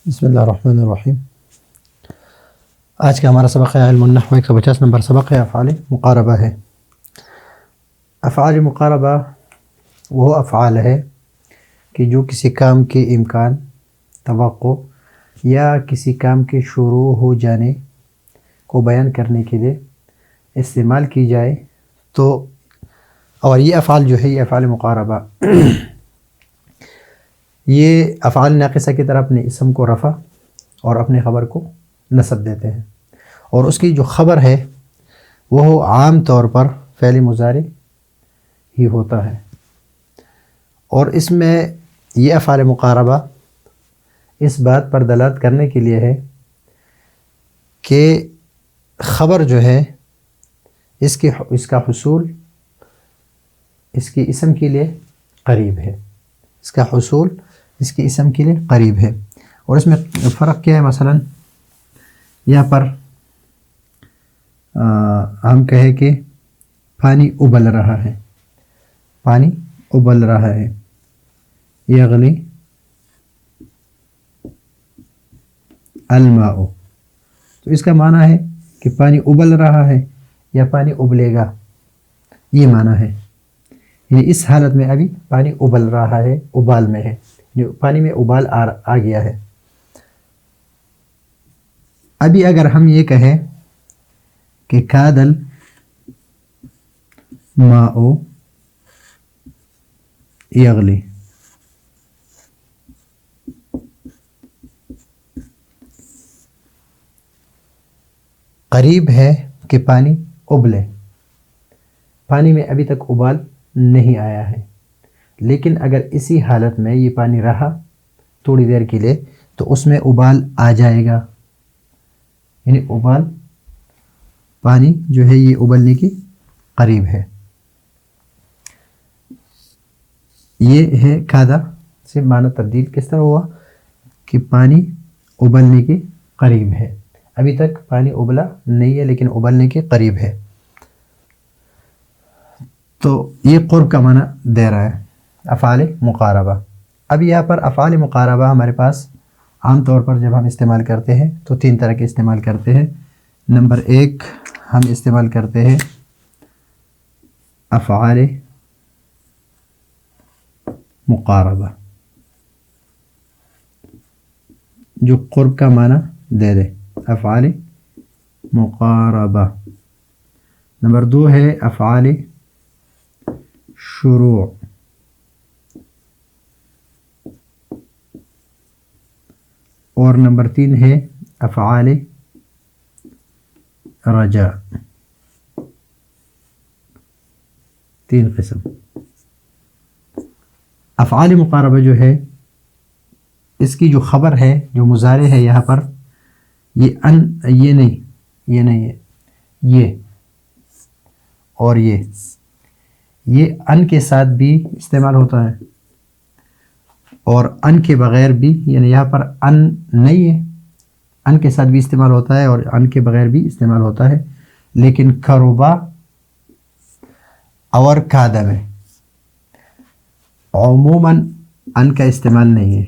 بسم اللہ الرحمن الرحیم۔ آج کا ہمارا سبق ہے علم النحو 150 نمبر سبق ہے، افعال مقاربہ ہے۔ افعال مقاربہ وہ افعال ہے کہ جو کسی کام کے امکان، توقع یا کسی کام کے شروع ہو جانے کو بیان کرنے کے لیے استعمال کی جائے تو، اور یہ افعال جو ہے یہ افعال مقاربہ یہ افعال ناقصہ کی طرح اپنے اسم کو رفع اور اپنے خبر کو نصب دیتے ہیں، اور اس کی جو خبر ہے وہ عام طور پر فعل مضارع ہی ہوتا ہے۔ اور اس میں یہ افعال مقاربہ اس بات پر دلالت کرنے کے لیے ہے کہ خبر جو ہے اس کا حصول اس کی اسم کے لیے قریب ہے، اس کا حصول اس کی اسم کے لیے قریب ہے۔ اور اس میں فرق کیا ہے؟ مثلا یہاں پر ہم کہیں کہ پانی ابل رہا ہے، پانی ابل رہا ہے، یغلی الماء، تو اس کا معنی ہے کہ پانی ابل رہا ہے یا پانی ابلے گا، یہ معنی ہے۔ یعنی اس حالت میں ابھی پانی ابل رہا ہے، ابال میں ہے، پانی میں ابال آ گیا ہے۔ ابھی اگر ہم یہ کہیں کہ کاد الماء یغلی، قریب ہے کہ پانی ابلے، پانی میں ابھی تک ابال نہیں آیا ہے، لیکن اگر اسی حالت میں یہ پانی رہا تھوڑی دیر کے لیے تو اس میں ابال آ جائے گا، یعنی ابال پانی جو ہے یہ ابلنے کی قریب ہے۔ یہ ہے کادا سے معنی تبدیل کس طرح ہوا کہ پانی ابلنے کی قریب ہے، ابھی تک پانی ابلا نہیں ہے لیکن ابلنے کے قریب ہے، تو یہ قرب کا معنی دے رہا ہے افعال مقاربہ۔ اب یہاں پر افعال مقاربہ ہمارے پاس عام طور پر جب ہم استعمال کرتے ہیں تو تین طرح کے استعمال کرتے ہیں۔ نمبر ایک ہم استعمال کرتے ہیں افعال مقاربہ جو قرب کا معنی دے دے، افعال مقاربہ۔ نمبر دو ہے افعال شروع، اور نمبر تین ہے افعال رجاء۔ تین قسم۔ افعال مقاربہ جو ہے اس کی جو خبر ہے، جو مضارع ہے یہاں پر، یہ نہیں ہے، یہ اور یہ ان کے ساتھ بھی استعمال ہوتا ہے اور ان کے بغیر بھی، یعنی یہاں پر ان نہیں ہے، ان کے ساتھ بھی استعمال ہوتا ہے اور ان کے بغیر بھی استعمال ہوتا ہے، لیکن کروبا اور کادا میں عموماً ان کا استعمال نہیں ہے،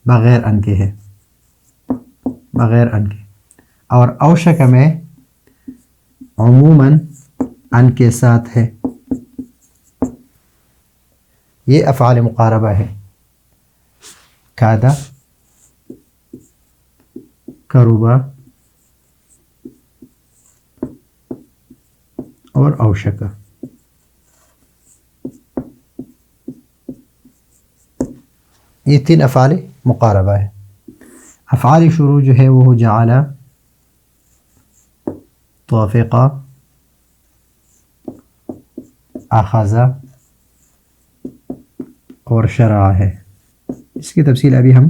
بغیر ان کے ہے، بغیر ان کے۔ اور اوشک میں عموماً ان کے ساتھ ہے۔ یہ افعال مقاربہ ہے، کادا، کروبا اور اوشکا۔ یہ تین افعال مقاربہ ہے۔ افعال شروع جو ہے وہ جعل، توافق، اخذ اور شرع ہے۔ اس کی تفصیل ابھی ہم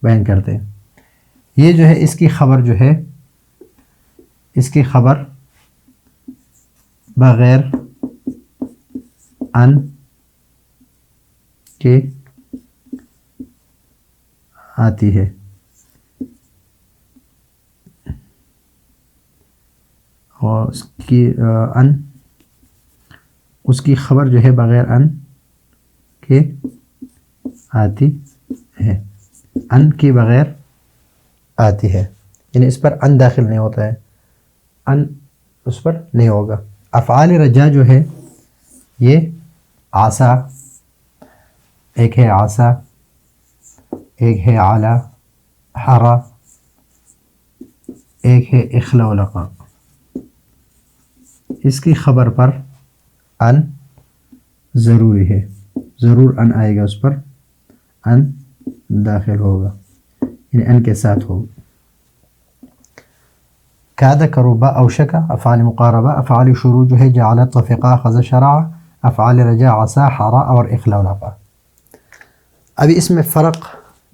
بیان کرتے ہیں۔ یہ جو ہے اس کی خبر جو ہے، اس کی خبر بغیر ان کے آتی ہے، اور اس کی خبر جو ہے بغیر ان کے آتی ہے، ان کے بغیر آتی ہے، یعنی اس پر ان داخل نہیں ہوتا ہے، ان اس پر نہیں ہوگا۔ افعال رجا جو ہے یہ عصا، ایک ہے عصا، ایک ہے علا، حرا، ایک ہے اخلا و لقا، اس کی خبر پر ان ضروری ہے، ضرور ان آئے گا، اس پر ان داخل ہوگا، یعنی ان کے ساتھ ہوگا۔ کاد، قربا، اوشکا افعال مقاربہ، افعال شروع جو ہے جعل، طفقا، خذ، شرع، افعال رجا عصا، حرا اور اخلا و لقا۔ ابھی اس میں فرق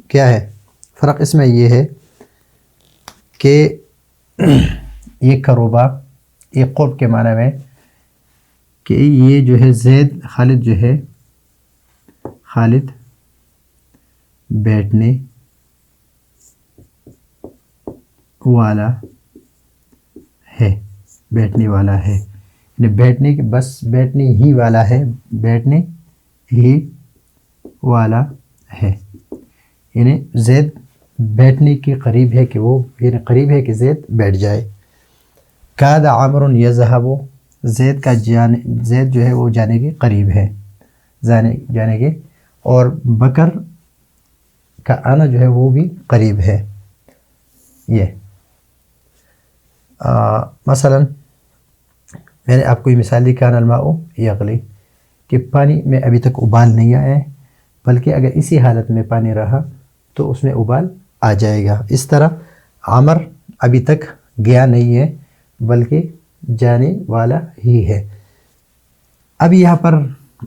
کیا ہے؟ فرق اس میں یہ ہے کہ یہ قربا، یہ قرب کے معنی میں کہ یہ جو ہے زید، خالد جو ہے، خالد بیٹھنے والا ہے، بیٹھنے والا ہے، یعنی بیٹھنے کے بس بیٹھنے ہی والا ہے، بیٹھنے ہی والا ہے، یعنی زید بیٹھنے کے قریب ہے کہ وہ، یعنی قریب ہے کہ زید بیٹھ جائے۔ کاد عامر یذهب، زید کا زید جو ہے وہ جانے کے قریب ہے، جانے کے، اور بکر کا آنا جو ہے وہ بھی قریب ہے۔ یہ مثلا میں نے آپ کو یہ مثال دی، کان الماء یغلی، کہ پانی میں ابھی تک ابال نہیں آیا ہے، بلکہ اگر اسی حالت میں پانی رہا تو اس میں ابال آ جائے گا۔ اس طرح عمر ابھی تک گیا نہیں ہے بلکہ جانے والا ہی ہے۔ اب یہاں پر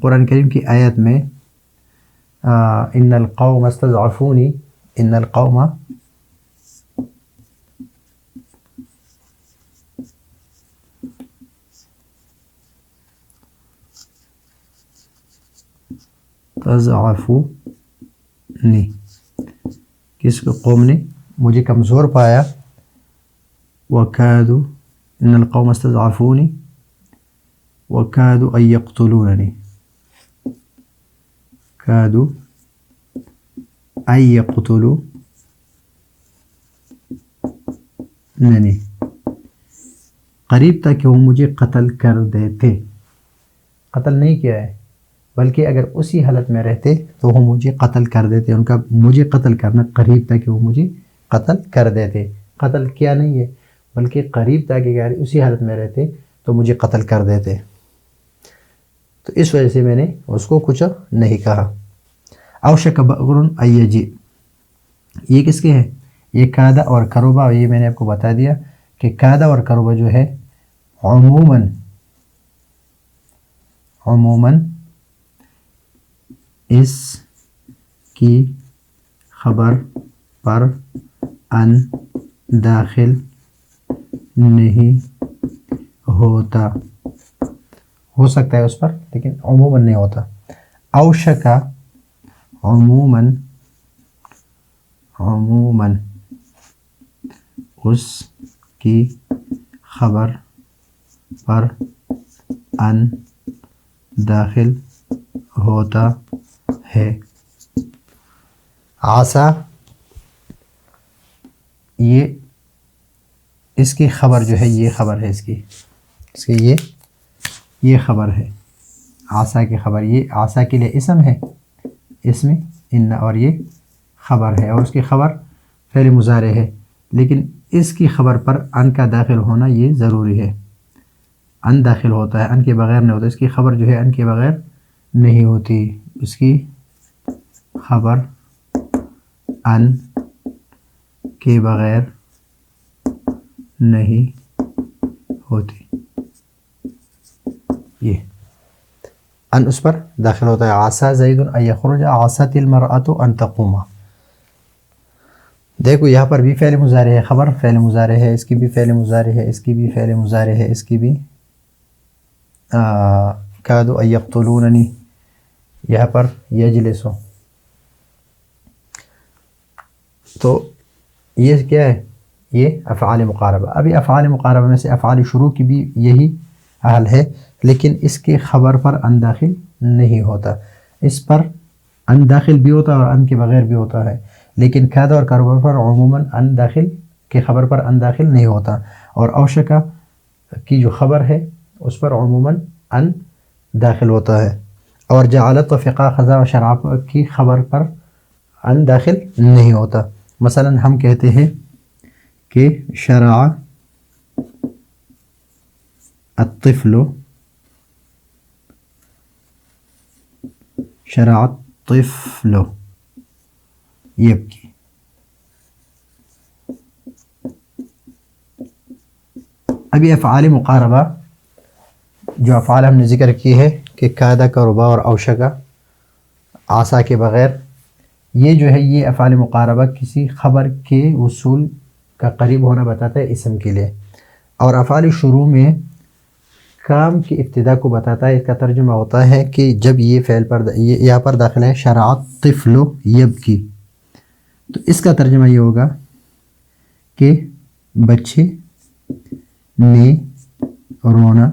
قرآن کریم کی آیت میں ان القوم استضعفونی، ان القوم استضعفونی، کس کو؟ قوم نے مجھے کمزور پایا، وَكَادُوا إِنَّ الْقَوْمَ اسْتَضْعَفُونِي وَكَادُوا أَن يَقْتُلُونَنِي، كَادُوا أَن يَقْتُلُونَنِي، قریب تھا کہ وہ مجھے قتل کر دیتے، قتل نہیں کیا ہے بلکہ اگر اسی حالت میں رہتے تو وہ مجھے قتل کر دیتے، ان کا مجھے قتل کرنا قریب تھا کہ وہ مجھے قتل کر دیتے، قتل کیا نہیں ہے بلکہ قریب تھا کہ اگر اسی حالت میں رہتے تو مجھے قتل کر دیتے، تو اس وجہ سے میں نے اس کو کچھ نہیں کہا۔ اوشک بغر ان یجیء، یہ کس کے ہیں؟ یہ کادا اور کروبا، یہ میں نے آپ کو بتا دیا کہ کادا اور کروبا جو ہے عموماً اس کی خبر پر ان داخل نہیں ہوتا، ہو سکتا ہے اس پر لیکن عموماً نہیں ہوتا۔ اوشکا عموماً اس کی خبر پر ان داخل ہوتا ہے۔ عصا، یہ اس کی خبر جو ہے، یہ خبر ہے اس کی یہ خبر ہے، عصا کی خبر، یہ عصا کے لیے اسم ہے، اس میں ان، اور یہ خبر ہے، اور اس کی خبر فعل مضارع ہے، لیکن اس کی خبر پر ان کا داخل ہونا یہ ضروری ہے، ان داخل ہوتا ہے، ان کے بغیر نہیں ہوتا، اس کی خبر جو ہے ان کے بغیر نہیں ہوتی، اس کی خبر ان کے بغیر نہیں ہوتی، یہ ان اس پر داخل ہوتا ہے۔ عسى زید ان یخرج، عصت المرأة ان تقوم، دیکھو یہاں پر بھی فعل مضارع ہے، خبر فعل مضارع ہے، اس کی بھی فعل مضارع ہے، اس کی بھی فعل مضارع ہے، اس کی بھی کادوا ان یقتلوننی، یہاں پر یجلسو، تو یہ کیا ہے؟ یہ افعال مقاربہ۔ ابھی افعال مقاربہ میں سے افعال شروع کی بھی یہی حال ہے، لیکن اس کے خبر پر ان داخل نہیں ہوتا، اس پر ان داخل بھی ہوتا ہے اور ان کے بغیر بھی ہوتا ہے، لیکن کاد اور خبر پر عموماً ان داخل کی خبر پر ان داخل نہیں ہوتا، اور اوشکا کی جو خبر ہے اس پر عموماً ان داخل ہوتا ہے، اور جعلت وفقا خزا و شرع کی خبر پر ان داخل نہیں ہوتا۔ مثلا ہم کہتے ہیں کہ شرع الطفل، شرع الطفل یبکی۔ ابھی افعال مقاربہ جو افعال ہم نے ذکر کی ہے کہ کادا کا، ربا اور اوشکا، عصا کے بغیر، یہ جو ہے یہ افعال مقاربہ کسی خبر کے وصول کا قریب ہونا بتاتا ہے اسم کے لیے، اور افعال شروع میں کام کی ابتدا کو بتاتا ہے۔ اس کا ترجمہ ہوتا ہے کہ جب یہ فعل پر یہاں پر داخل ہے شرع الطفل یبکی، تو اس کا ترجمہ یہ ہوگا کہ بچے نے رونا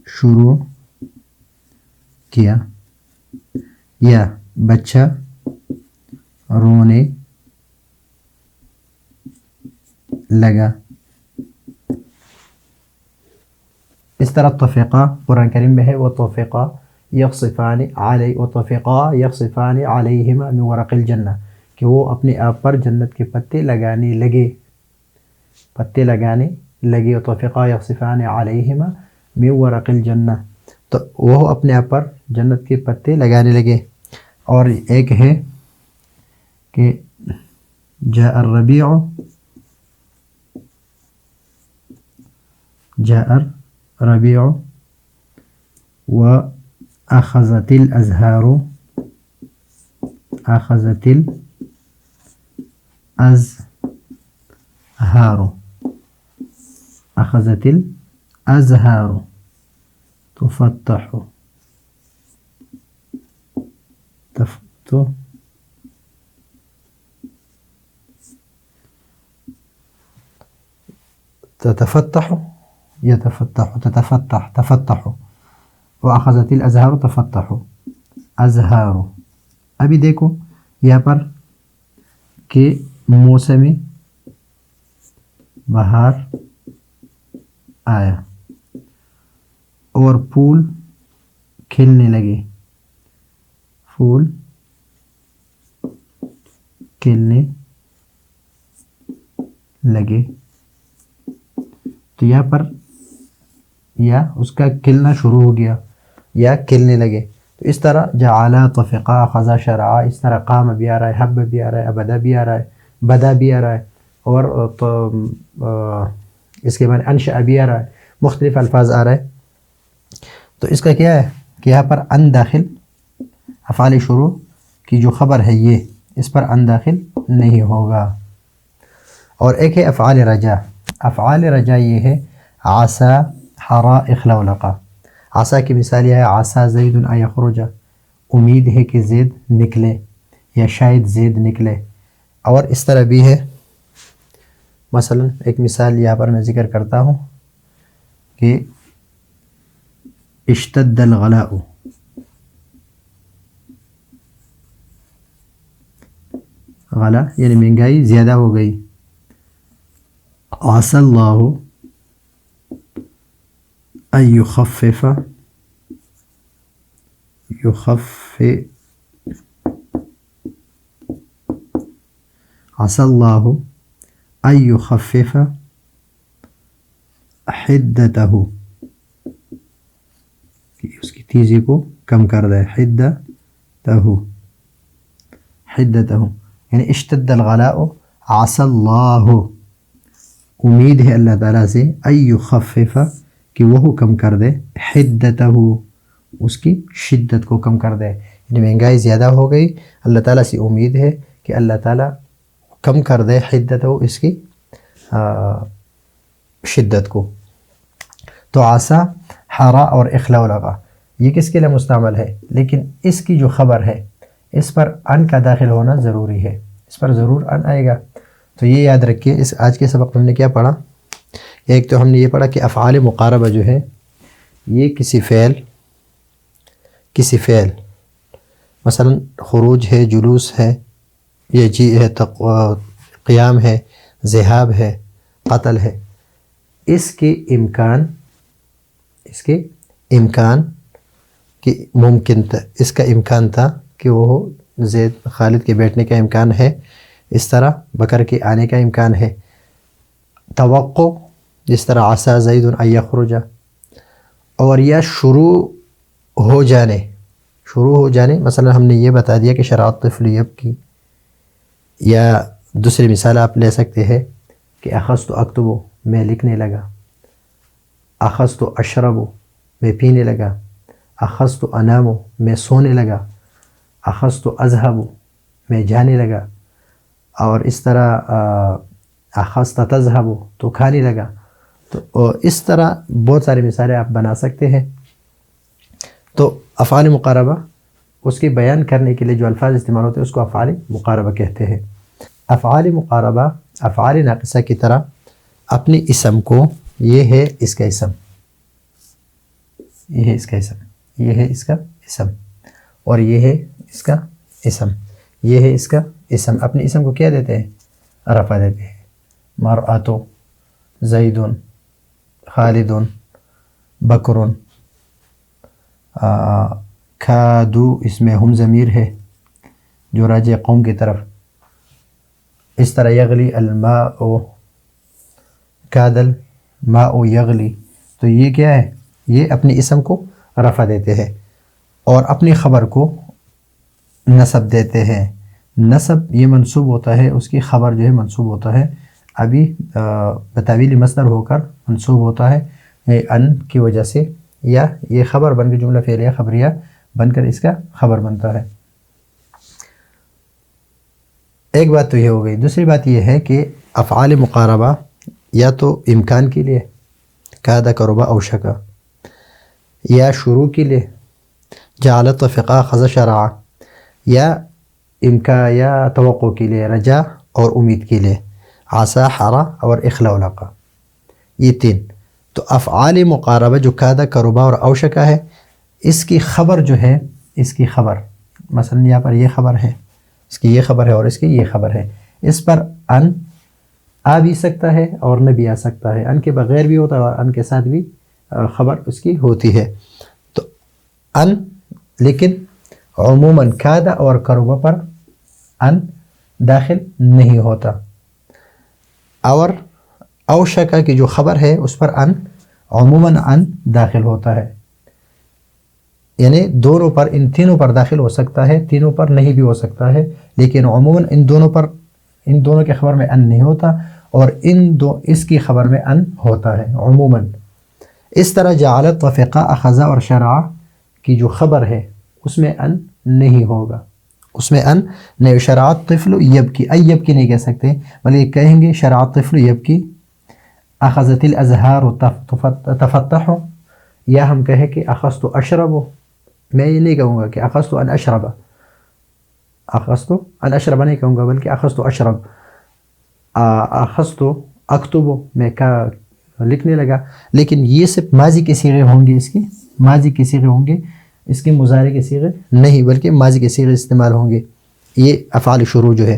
شروع کیا، یا بچہ رونے لگا۔ اس طرح طفقہ قرآن کریم میں ہے، وطفقا یخصفان علی، وطفقا یخصفان علیہما من ورق الجنہ، کہ وہ اپنے آپ پر جنت کے پتے لگانے لگے، پتے لگانے لگے، وطفقا یخصفان علیہما من ورق الجنہ، تو وہ اپنے آپ پر جنت کے پتے لگانے لگے۔ اور ایک ہے کہ جاء الربیع، جاء الربیع وأخذت الأزهار، أخذت الأزهار، أخذت الأزهار تفتح، تتفتح، يتفتح، تتفتح، تفتح، وأخذت الأزهار تفتح، أزهار۔ ابھی دیکھو یہاں پر کہ موسم بہار آیا اور پھول کھلنے لگے، پھول کھلنے لگے، تو یہاں پر یا اس کا کھلنا شروع ہو گیا یا کھلنے لگے، تو اس طرح جعلا، طفقا، خزا، شرعا، اس طرح قام بھی آ رہا ہے، حب بھی آ رہا ہے، ابدا بھی آ رہا ہے، بدا بھی آ رہا ہے، اور اس کے بعد انشأ بھی آ رہا ہے، مختلف الفاظ آ رہا ہے۔ تو اس کا کیا ہے کہ یہاں پر ان داخل، افعال شروع کی جو خبر ہے یہ اس پر ان داخل نہیں ہوگا۔ اور ایک ہے افعال رجا۔ افعال رجا یہ ہے عسا، حرا، اخلولقا۔ عسا کی مثال یہ ہے عسا زید ان یخرج، امید ہے کہ زید نکلے یا شاید زید نکلے۔ اور اس طرح بھی ہے، مثلا ایک مثال یہاں پر میں ذکر کرتا ہوں کہ اشتد الغلاء، غلا یعنی مہنگائی زیادہ ہو گئی، عسى الله أن يخفف، عسى الله أن يخفف حدته، کہ اس کی تیزی کو کم کر دے، حدته یعنی اشتد الغلاء، عسى الله، امید ہے اللہ تعالیٰ سے، ان یخفف کہ وہ کم کر دے، حدتہ اس کی شدت کو کم کر دے، یعنی مہنگائی زیادہ ہو گئی، اللہ تعالیٰ سے امید ہے کہ اللہ تعالیٰ کم کر دے حدتہ اس کی شدت کو۔ تو عسا، حرا اور اخلولقا یہ کس کے لیے مستعمل ہے، لیکن اس کی جو خبر ہے اس پر ان کا داخل ہونا ضروری ہے، اس پر ضرور ان آئے گا۔ تو یہ یاد رکھیے، اس آج کے سبق میں ہم نے کیا پڑھا، ایک تو ہم نے یہ پڑھا کہ افعال مقاربہ جو ہے یہ کسی فعل مثلا خروج ہے، جلوس ہے، یہ جی ہے، قیام ہے، ذہاب ہے، قتل ہے، اس کے امکان کہ ممکن تھا، اس کا امکان تھا کہ وہ زید خالد کے بیٹھنے کا امکان ہے، اس طرح بکر کے آنے کا امکان ہے، توقع جس طرح عسى زید ان یخرج، اور یا شروع ہو جانے مثلا ہم نے یہ بتا دیا کہ شرع الطفل یبکی، یا دوسری مثال آپ لے سکتے ہیں کہ اخذت اکتب، میں لکھنے لگا، اخذت اشرب، میں پینے لگا، اخذت انام، میں سونے لگا، اخذت اذهب، میں جانے لگا، اور اس طرح اخذت تذهب، تو کھانے لگا. تو اس طرح بہت ساری مثالیں آپ بنا سکتے ہیں. تو افعال مقاربہ اس کی بیان کرنے کے لیے جو الفاظ استعمال ہوتے ہیں اس کو افعال مقاربہ کہتے ہیں. افعال مقاربہ افعال ناقصہ کی طرح اپنی اسم کو، یہ ہے اس کا اسم، یہ ہے اس کا اسم، یہ ہے اس کا اسم، اور یہ ہے اس کا اسم، یہ ہے اس کا اسم، اپنے اسم کو کیا دیتے ہیں؟ رفع دیتے ہیں. مرأۃ، زید، خالد، بکر، کادو اس میں ہم ضمیر ہے جو راجع قوم کی طرف. اس طرح یغلی الماء، کاد الماء یغلی، تو یہ کیا ہے؟ یہ اپنے اسم کو رفع دیتے ہیں اور اپنی خبر کو نصب دیتے ہیں. نصب یہ منصوب ہوتا ہے، اس کی خبر جو ہے منصوب ہوتا ہے، ابھی بتاویل مصدر ہو کر منصوب ہوتا ہے ان کی وجہ سے، یا یہ خبر بن کے جملہ فعلیہ خبریہ بن کر اس کا خبر بنتا ہے. ایک بات تو یہ ہو گئی. دوسری بات یہ ہے کہ افعال مقاربہ یا تو امکان کے لیے، کاد قربا او شکا، یا شروع کے لیے، جعلت وفقا خذ شرع، یا یا توقع کے لیے، رجا اور امید کے لیے، عسى حرا اور اخلا لقا. یہ تین. تو افعال مقاربہ جو کاد قربا اور اوشکا ہے، اس کی خبر جو ہے، اس کی خبر مثلا یہاں پر یہ خبر ہے، اس کی یہ خبر ہے اور اس کی یہ خبر ہے، اس پر ان آ بھی سکتا ہے اور نہ بھی آ سکتا ہے، ان کے بغیر بھی ہوتا ہے اور ان کے ساتھ بھی خبر اس کی ہوتی ہے. تو ان لیکن عموماً کاد اور قربا پر ان داخل نہیں ہوتا، اور اوشکا کی جو خبر ہے اس پر ان عموماً ان داخل ہوتا ہے. یعنی دونوں پر، ان تینوں پر داخل ہو سکتا ہے، تینوں پر نہیں بھی ہو سکتا ہے، لیکن عموماً ان دونوں کے خبر میں ان نہیں ہوتا، اور اس کی خبر میں ان ہوتا ہے عموماً. اس طرح جعلت وفقا اخذا اور شرع کی جو خبر ہے اس میں ان نہیں ہوگا، اس میں ان نہیں. شرع الطفل یبکی، یبکی نہیں کہہ سکتے بلکہ کہیں گے شرع الطفل یبکی، اخذت الازہار تفتح، یا ہم کہیں کہ اخذت اشرب. میں یہ نہیں کہوں گا کہ اخذت ان اشرب، اخذت ان اشرب نہیں کہوں گا بلکہ اخذت اشرب. اخذت اکتب، میں لکھنے لگا، لیکن یہ صرف ماضی کے صیغے ہوں گے، اس کی ماضی کے صیغے ہوں گے، اس کے مضارع کے صیغے نہیں بلکہ ماضی کے صیغے استعمال ہوں گے. یہ افعال شروع جو ہے.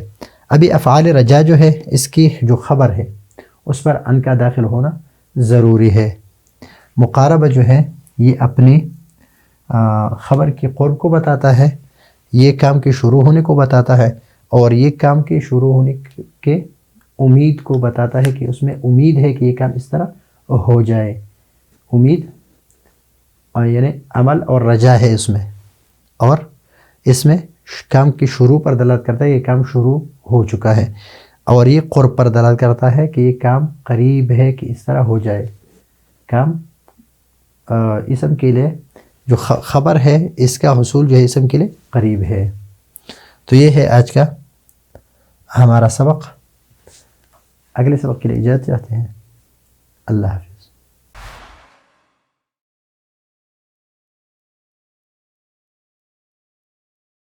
ابھی افعال رجا جو ہے، اس کی جو خبر ہے اس پر ان کا داخل ہونا ضروری ہے. مقاربہ جو ہے یہ اپنی خبر کی قرب کو بتاتا ہے، یہ کام کے شروع ہونے کو بتاتا ہے، اور یہ کام کے شروع ہونے کے امید کو بتاتا ہے کہ اس میں امید ہے کہ یہ کام اس طرح ہو جائے. امید یعنی عمل اور رجا ہے اس میں، اور اس میں کام کی شروع پر دلالت کرتا ہے، یہ کام شروع ہو چکا ہے، اور یہ قرب پر دلالت کرتا ہے کہ یہ کام قریب ہے کہ اس طرح ہو جائے. کام اسم کے لیے جو خبر ہے اس کا حصول جو ہے اسم کے لیے قریب ہے. تو یہ ہے آج کا ہمارا سبق. اگلے سبق کے لیے اجازت چاہتے ہیں. اللہ حافظ.